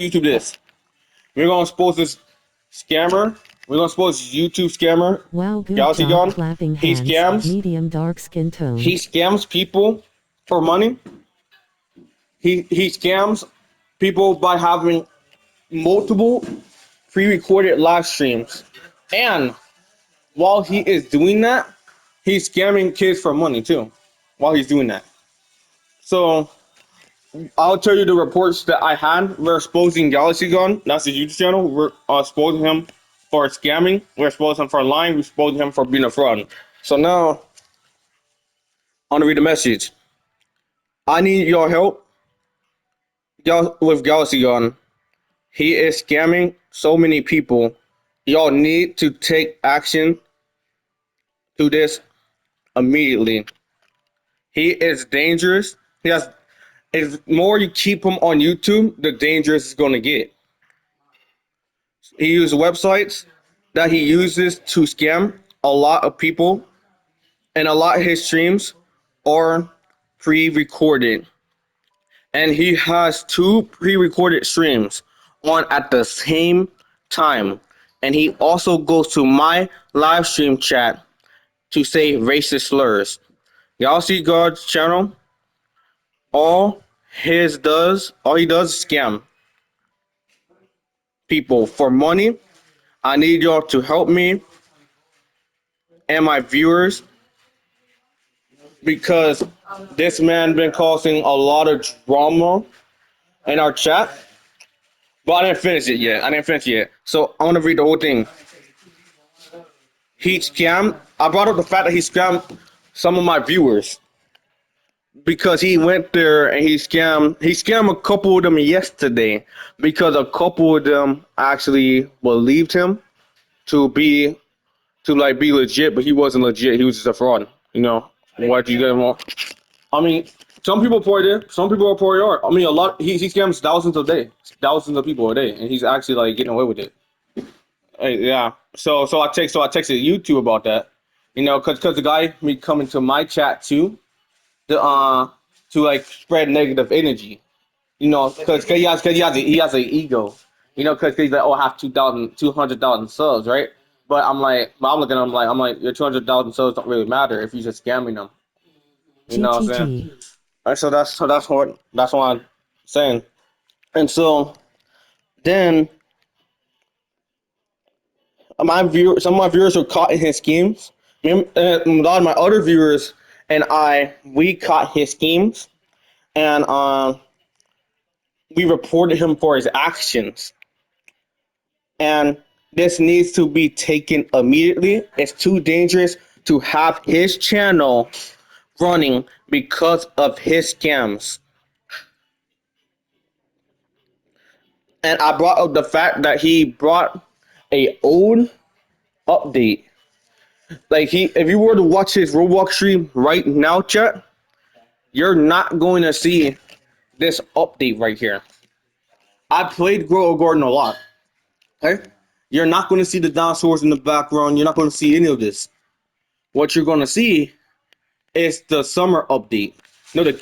YouTube this. We're gonna expose this scammer. We're gonna expose this YouTube scammer. Wow, good Galaxy job, Gun. clapping He hands, scams. medium dark skin tone. He scams people for money. He scams people by having multiple pre-recorded live streams. And while he is doing that, he's scamming kids for money too. While he's doing that. So I'll tell you the reports that I had. We're exposing Galaxy Gun. That's the YouTube channel. We're exposing him for scamming. We're exposing him for lying. We're exposing him for being a fraud. So now, I want to read the message. I need your help with Galaxy Gun. He is scamming so many people. Y'all need to take action to this immediately. He is dangerous. The more you keep him on YouTube, the dangerous it's going to get. He uses websites that he uses to scam a lot of people, and a lot of his streams are pre-recorded. And he has 2 pre-recorded streams on at the same time. And he also goes to my live stream chat to say racist slurs. Y'all see God's channel? All he does is scam people for money. I need y'all to help me and my viewers because this man been causing a lot of drama in our chat. But I didn't finish it yet. So I want to read the whole thing. He scammed. I brought up the fact that he scammed some of my viewers because he went there and he scammed a couple of them yesterday because a couple of them actually believed him to be legit, but he wasn't legit. He was just a fraud. You know what you get more? I mean, some people pour it in. Some people are pouring art. I mean, a lot. He scams thousands of people a day, and he's actually like getting away with it. Yeah. So I texted YouTube about that. You know, cause the guy me coming to my chat too, to like spread negative energy. You know, cause he has an ego. You know, cause he's like, oh, I have 200,000 subs, right? But I'm looking at him like, your 200,000 subs don't really matter if you're just scamming them. You know what I'm saying? So that's what I'm saying. And so then some of my viewers were caught in his schemes. A lot of my other viewers and we caught his schemes, and we reported him for his actions. And this needs to be taken immediately. It's too dangerous to have his channel running because of his scams. And I brought up the fact that he brought a old update. Like if you were to watch his Roblox stream right now, chat, you're not going to see this update right here. I played Grow Garden a lot. Okay? You're not going to see the dinosaurs in the background. You're not going to see any of this. What you're going to see is the summer update. No, the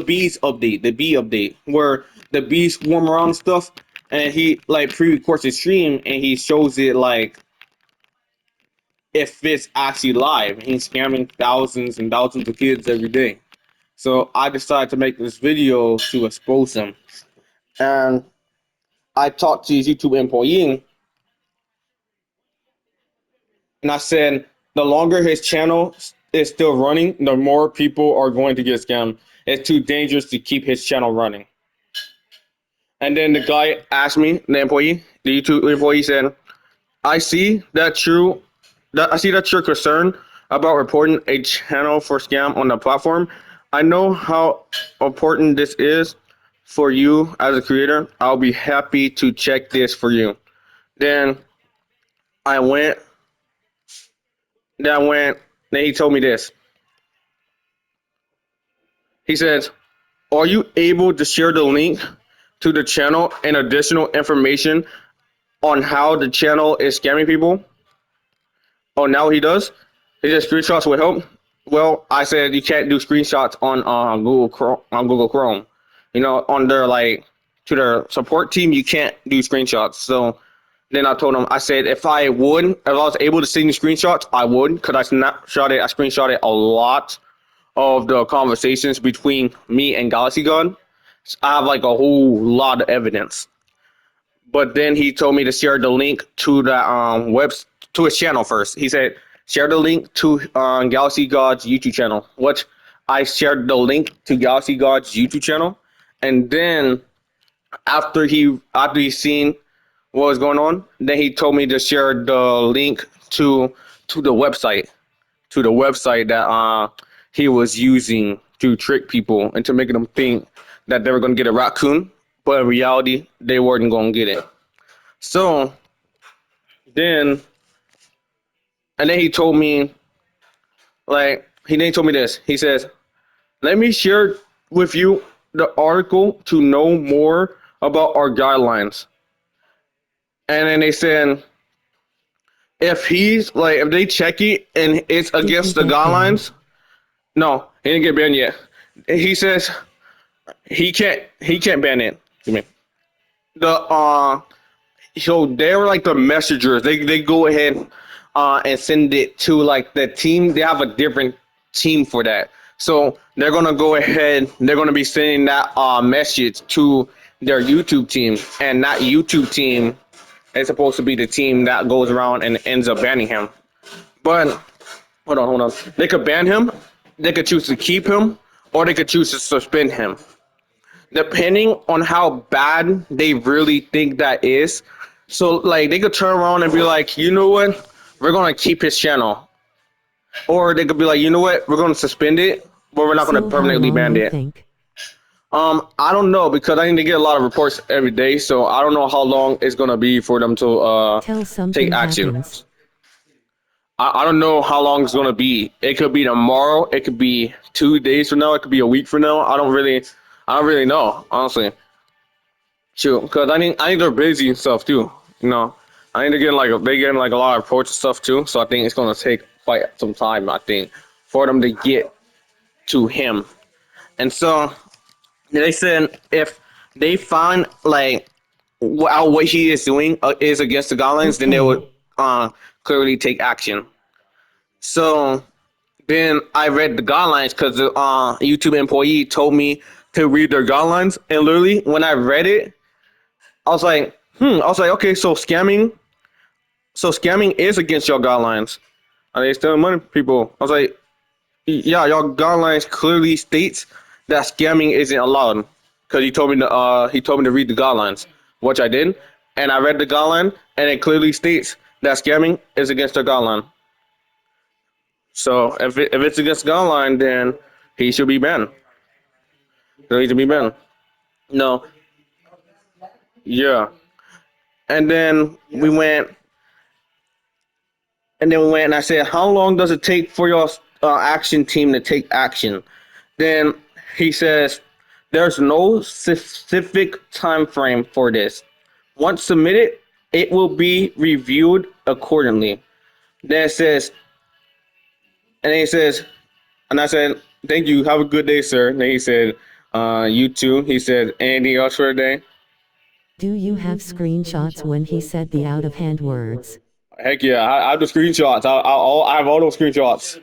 bees update, the bee update, where the bees swarm around and stuff, and he like pre-records his stream and he shows it like if it's actually live. He's scamming thousands and thousands of kids every day. So I decided to make this video to expose him. And I talked to his YouTube employee, and I said, the longer his channel is still running, the more people are going to get scammed. It's too dangerous to keep his channel running. And then the guy asked me, the YouTube employee said, I see that you're concerned about reporting a channel for scam on the platform. I know how important this is for you as a creator. I'll be happy to check this for you. Then I went. Then he told me this. He says, "Are you able to share the link to the channel and additional information on how the channel is scamming people?" Oh, now he does. He said screenshots would help. Well, I said you can't do screenshots on Google Chrome. You know, on their like to their support team, you can't do screenshots. So then I told him, I said, if I was able to send you screenshots, I would, because I screenshotted a lot of the conversations between me and Galaxy God. I have like a whole lot of evidence. But then he told me to share the link to the to his channel first. He said share the link to Galaxy God's YouTube channel, which I shared the link to Galaxy God's YouTube channel, and then after he seen what was going on, then he told me to share the link to the website that he was using to trick people into making them think that they were going to get a raccoon, but in reality they weren't going to get it. So then, and then he told me, he then told me this. He says, let me share with you the article to know more about our guidelines. And then they said, if they check it and it's against the guidelines, no, he didn't get banned yet. He says he can't ban it. You mean the so they're like the messengers. They go ahead and send it to like the team. They have a different team for that. So they're gonna go ahead. They're gonna be sending that message to their YouTube team, and that YouTube team is supposed to be the team that goes around and ends up banning him. But hold on. They could ban him. They could choose to keep him, or they could choose to suspend him, depending on how bad they really think that is. So like they could turn around and be like, you know what, we're gonna keep his channel, or they could be like, you know what, we're gonna suspend it, but we're not gonna permanently ban it. Think? I don't know, because I need to get a lot of reports every day, so I don't know how long it's gonna be for them to take action. I don't know how long it's gonna be. It could be tomorrow. It could be 2 days from now. It could be a week from now. I don't really know, honestly. Shoot, because I think they're busy and stuff too. You know, I think they getting like a lot of reports and stuff too. So I think it's gonna take quite some time, I think, for them to get to him. And so they said if they find like what he is doing is against the guidelines, then they would clearly take action. So then I read the guidelines because the YouTube employee told me to read their guidelines, and literally when I read it, I was like, okay, so scamming is against your guidelines. Are they stealing money, people? I was like, yeah, your guidelines clearly states that scamming isn't allowed. Because he told me to read the guidelines, which I did, and I read the guideline, and it clearly states that scamming is against the guideline. So if it's against the guideline, then he should be banned. He needs to be banned. No, yeah. And then we went and I said, how long does it take for your action team to take action? Then he says, there's no specific time frame for this. Once submitted, it will be reviewed accordingly. Then it says, and then he says, and I said, thank you, have a good day, sir. And then he said, you too. He said, anything else for the day? Do you have screenshots when he said the out-of-hand words? Heck yeah, I have the screenshots. I have all those screenshots.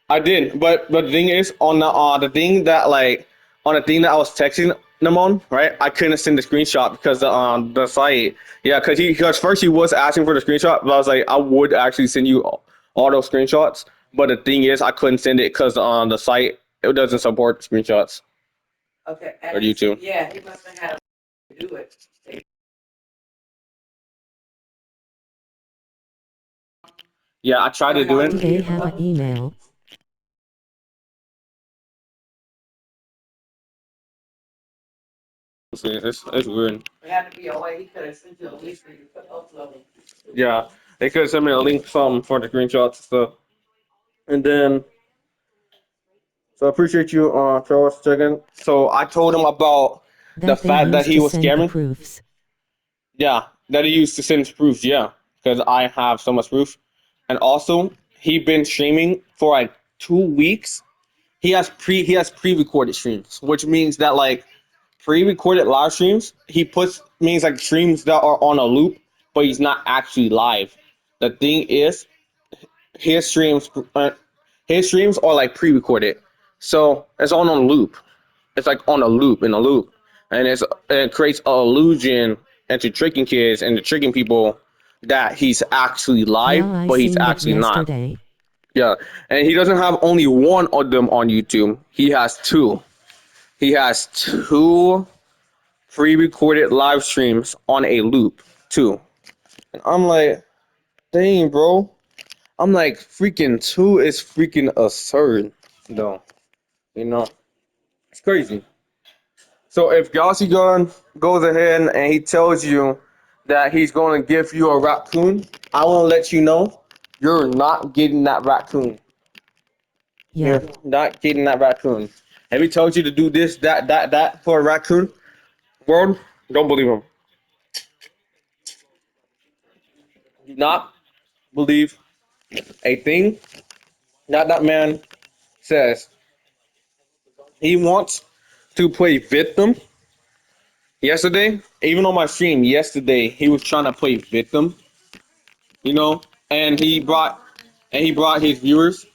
I did, but the thing is, on the thing that I was texting them on, right? I couldn't send the screenshot because the site, yeah, because first he was asking for the screenshot, but I was like, I would actually send you all those screenshots, but the thing is, I couldn't send it because the site, it doesn't support screenshots. Okay. Or YouTube. Yeah, he must have had to do it. Yeah, I tried to do it. Do they have an email? It's weird. It had to be a way he could have sent you a link for you to upload it. Yeah, they could have sent me a link for the screenshots and stuff. And then, so I appreciate you, Charles, checking. So I told him about the fact that he was scamming. Proofs. Yeah, that he used to send proofs. Yeah, because I have so much proof. And also, he been streaming for like 2 weeks. He has pre-recorded streams, which means that like pre-recorded live streams. He puts means like streams that are on a loop, but he's not actually live. The thing is, his streams, uh, his streams are like pre-recorded, so it's on a loop. It's like on a loop in a loop, and it creates an illusion into tricking kids and tricking people that he's actually live, Yeah, I but he's seen that actually not. yesterday. Yeah, and he doesn't have only one of them on YouTube. He has two. He has two pre-recorded live streams on a loop too. And I'm like, dang, bro. I'm like, freaking two is freaking absurd, though. You know, it's crazy. So if Galaxy Gun goes ahead and he tells you that he's going to give you a raccoon, I want to let you know you're not getting that raccoon. Yeah. You're not getting that raccoon. If he tells you to do this, that for a raccoon, world, don't believe him. Do not believe a thing that man says. He wants to play victim. Yesterday, even on my stream yesterday, he was trying to play victim, you know, and he brought his viewers.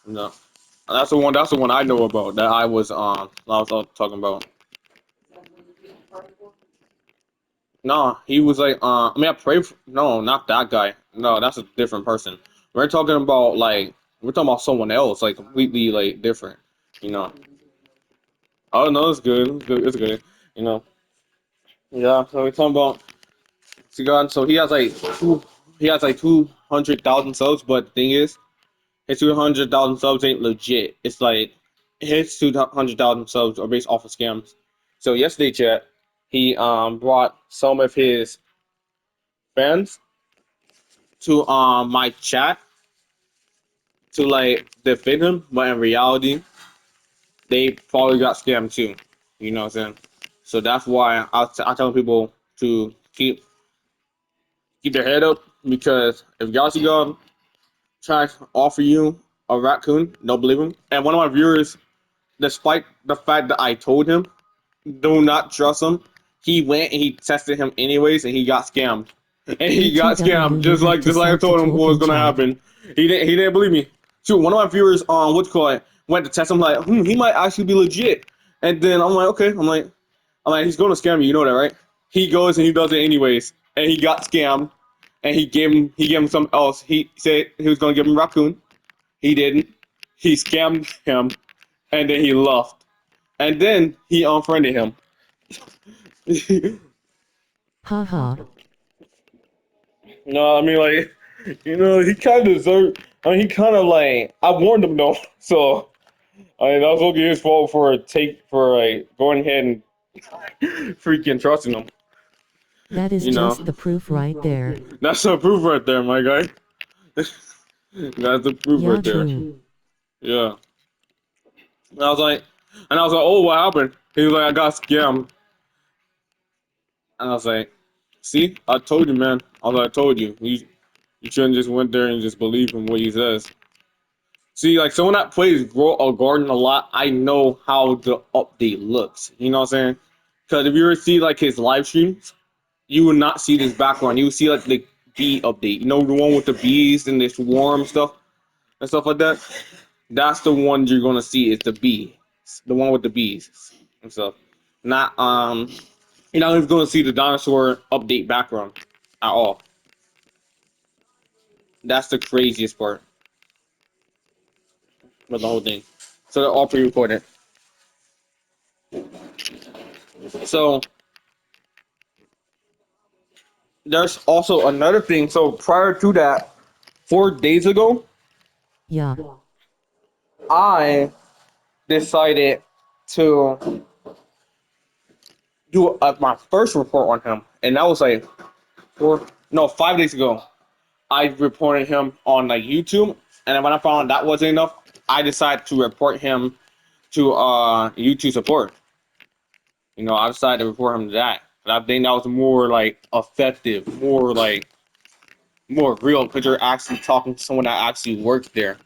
No, that's the one. That's the one I know about. That I was talking about. No, he was like, I mean, I pray for, no, not that guy. No, that's a different person. We're talking about like, we're talking about someone else, like completely like different, you know. Oh no, it's good. It's good. It's good. You know. Yeah. So we're talking about Cigar. So he has like 200,000 subs, but the thing is, his 200,000 subs ain't legit. It's like his 200,000 subs are based off of scams. So yesterday, chat, he brought some of his fans to my chat to like defend him, but in reality, they probably got scammed too. You know what I'm saying? So that's why I tell people to keep their head up, because if Galaxy God tries to offer you a raccoon, don't believe him. And one of my viewers, despite the fact that I told him do not trust him, he went and he tested him anyways, and he got scammed. And he got scammed BTW, you have to just like I sub to told him what was Tolkien gonna chat. happen. He didn't believe me. Shoot, one of my viewers on what's called it went to test him like, he might actually be legit. And then I'm like, okay, I'm like, he's gonna scam you, you know that, right? He goes and he does it anyways, and he got scammed, and he gave him something else. He said he was gonna give him raccoon. He didn't. He scammed him, and then he left, and then he unfriended him. Haha. No, I mean like, he kind of deserved. I mean, he kind of like I warned him though, so I mean that was okay his fault for like going ahead and freaking trusting him. That is You know, just the proof right there. that's the proof right there, my guy. That's the proof Yeah, right there. true. Yeah. And I was like, oh, what happened? He was like, I got scammed. And I was like, see, I told you, man. I was like, I told you. You shouldn't just went there and just believe him what he says. See, like someone that plays Grow a Garden a lot, I know how the update looks. You know what I'm saying? Because if you ever see like his live streams, you will not see this background. You will see like the bee update. You know, the one with the bees and this warm stuff and stuff like that. That's the one you're gonna see is the bee, the one with the bees and stuff. Not you're not even gonna see the dinosaur update background at all. That's the craziest part of the whole thing. So they're all pre-recorded. So there's also another thing. So prior to that, 4 days ago, Yeah. I decided to do my first report on him, and that was like 5 days ago. I reported him on like YouTube, and then when I found that wasn't enough, I decided to report him to YouTube support. You know, I decided to report him to that. And I think that was more like effective, more real, because you're actually talking to someone that actually works there.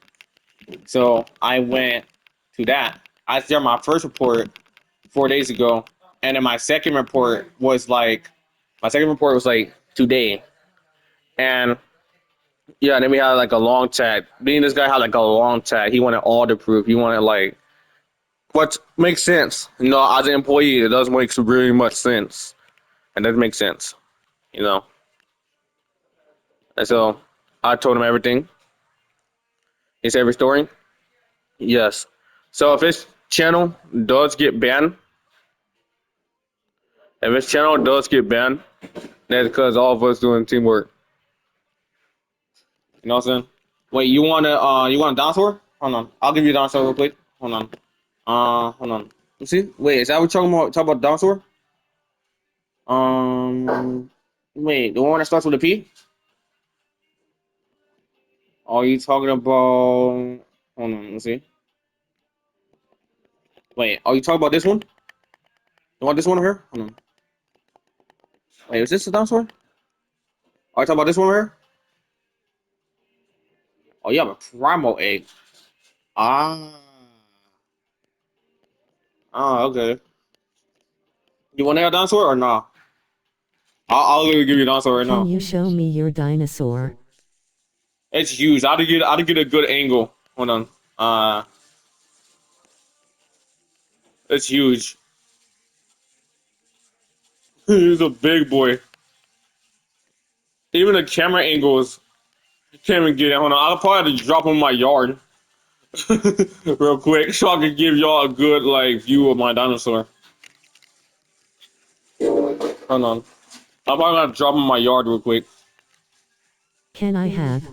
So I went to to that. I did my first report 4 days ago, and then my second report was like today, and yeah, then we had like a long tag. Me and this guy had like a long tag. He wanted all the proof. He wanted like what makes sense. You know, as an employee, it doesn't make really much sense. It doesn't make sense, you know. And so I told him everything. His every story. Yes. So if his channel does get banned, that's because all of us doing teamwork. You know what I'm saying? Wait, you want a dinosaur? Hold on. I'll give you a dinosaur real quick. Hold on. Hold on. Let's see. Wait, is that what you're talking about? Talk about dinosaur? Wait, the one that starts with a P? Are you talking about? Hold on. Let's see. Wait, are you talking about this one? You want this one over here? Hold on. Wait, is this the dinosaur? Are you talking about this one over here? Oh, you have a primal egg. Ah. Ah, okay. You want to have a dinosaur or not? I'll literally give you a dinosaur right Can now. you show me your dinosaur? It's huge. I had to get a good angle. Hold on. It's huge. He's a big boy. Even the camera angles can't even get it. Hold on. I'll probably have to drop him in my yard real quick so I can give y'all a good like view of my dinosaur. Hold on. I'll probably have to drop him in my yard real quick. Can I have?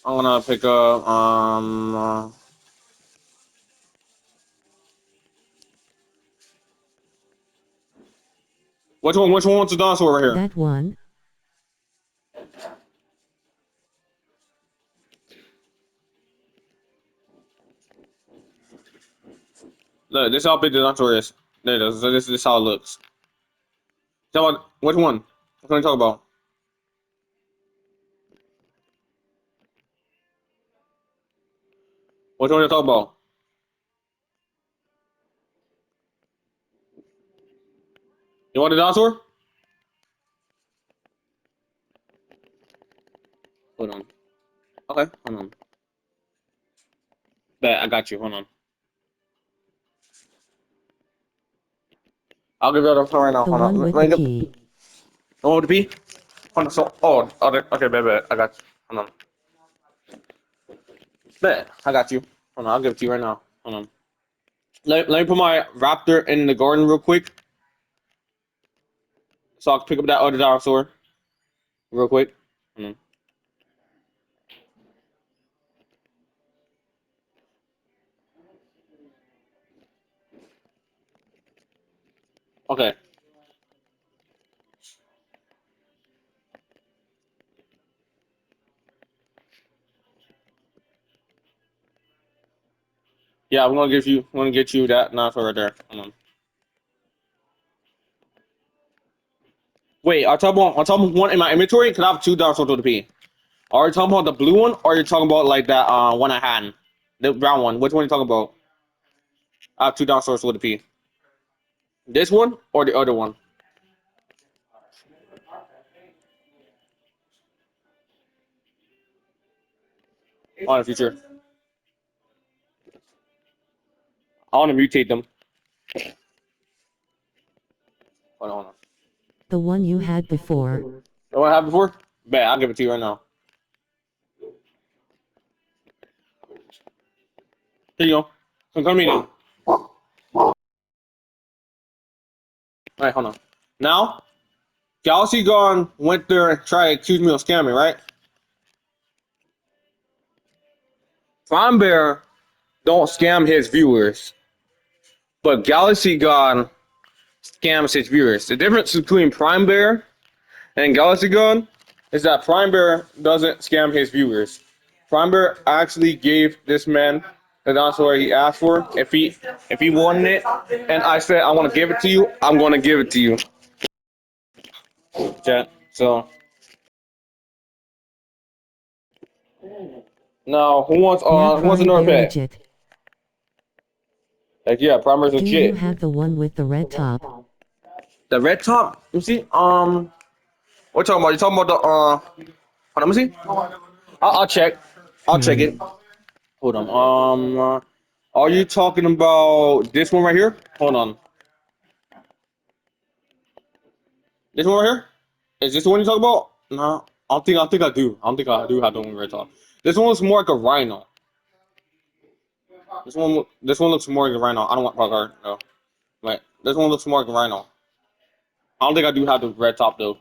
I'm gonna pick up which one? Which one wants a dinosaur right here? That one? Look, this is how big the dinosaur is. There it is. So this is how it looks. Tell me which one? What can I talk about? Which one you talk about? You want a dinosaur? Hold on. Okay, hold on. Bet I got you. Hold on. I'll give you the dinosaur right now. The Hold on. one with Let the me get P. the one with the P. Hold on. So, okay, bet. I got you. Hold on. Bet I got you. Hold on. I'll give it to you right now. Hold on. Let me put my raptor in the garden real quick, so I can pick up that other dinosaur real quick. Hold on. Okay. Yeah, I'm gonna give you. I'm gonna get you that dinosaur right there. Hold on. Wait, are you talking about one in my inventory? Cause I have two dinosaurs with the P. Are you talking about the blue one, or are you talking about like that one I had, the brown one? Which one are you talking about? I have two dinosaurs with a P. This one or the other one? On the future. I want to mutate them. Hold on. The one you had before. The one I had before? Bet I'll give it to you right now. Here you go. Come meet him. All right, hold on. Now, Galaxy Gone went there and tried to accuse me of scamming, right? Prime Bear don't scam his viewers, but Galaxy Gone scams his viewers. The difference between Prime Bear and Galaxy Gun is that Prime Bear doesn't scam his viewers. Prime Bear actually gave this man the dinosaur he asked for. If he wanted it, and I said I want to give it to you, I'm going to give it to you. Chat. So Now, Yeah, who wants Prime another Bear pet? legit. Heck yeah, Primer's Do you legit. have the one with the red top? The red top. You see? What you talking about? You talking about the Hold on, let me see. I'll check. I'll check it. Hold on. Are you talking about this one right here? Hold on. This one right here? Is this the one you talking about? No, I think I do. I don't think I do have the one red top. This one looks more like a rhino. This one looks more like a rhino. I don't want Parker. No, wait. This one looks more like a rhino. I don't think I do have the red top though.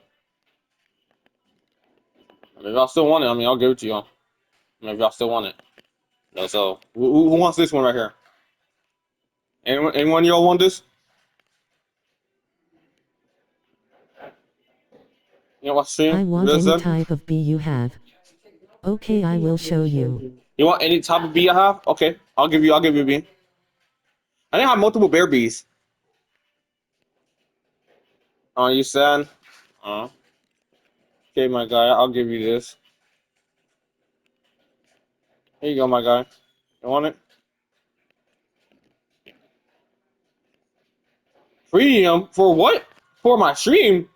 Maybe I still want it. I mean, I'll give it to you. Maybe I still want it. No, so who wants this one right here? Anyone of y'all want this? You know what stream? I want Real any Zen? type of bee you have. Okay, I will show you. You want any type of bee I have? Okay, I'll give you a bee. I didn't have multiple bear bees. You said? Uh, okay, my guy, I'll give you this. Here you go, my guy. You want it? Premium for what? For my stream?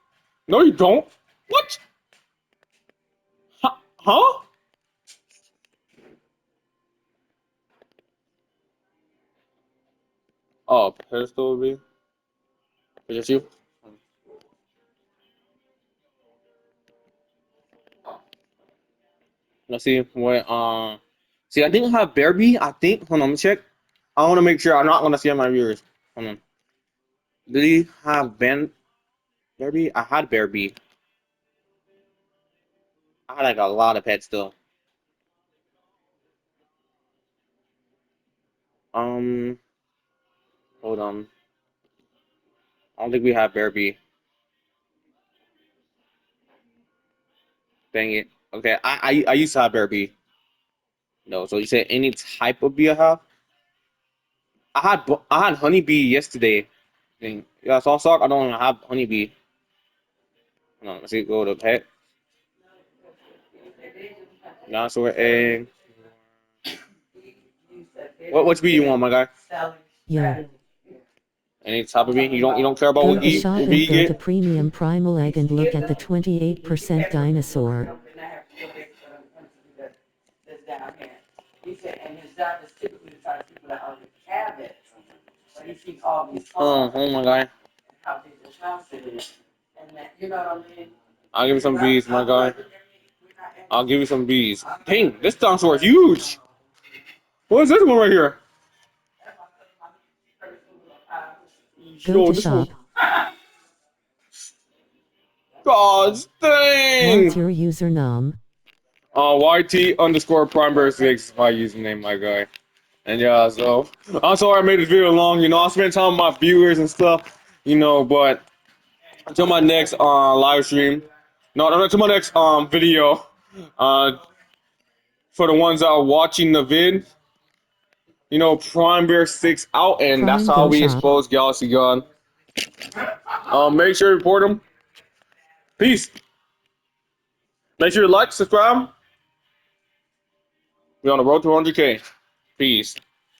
No, you don't. What? Huh? Oh, pedestal would be. Is it you? Let's see what. See, I didn't have bear bee. I think. Hold on, let me check. I want to make sure I'm not gonna see my viewers. Hold on. Did he have bear bee? I had bear bee. I had like a lot of pets still. Um, hold on. I don't think we have bear bee. Dang it. Okay, I used to have bear bee. No, so you said any type of bee I have? I had honeybee yesterday. Dang. Yeah, so I don't have honeybee. No, let's see. Go to pet. Dinosaur egg. Which bee you want, my guy? Yo. Any type of bee? You don't care about Go what to shop bee and you go to get? premium primal egg and look at the 28% dinosaur. He said, and his job is typically to try to people that are the cabinets. But he sees all these Oh my guy. how big the house is. And that, you know what I mean? I'll give you some bees, my guy. I'll give you some bees. Dang, this dinosaur is huge. What is this one right here? Go Yo, to this one. shop. God What's dang. your username? YT underscore primary 6 is my username, my guy. And yeah, so I'm sorry I made this video long. You know, I spent time with my viewers and stuff. You know, but until my next live stream, no, until my next video, uh, for the ones that are watching the vid, you know, Prime Bear 6 out, and that's Prime how go we shop. expose Galaxy Gun. Make sure you report them. Peace. Make sure you like, subscribe. We're on the road to 100K. Peace.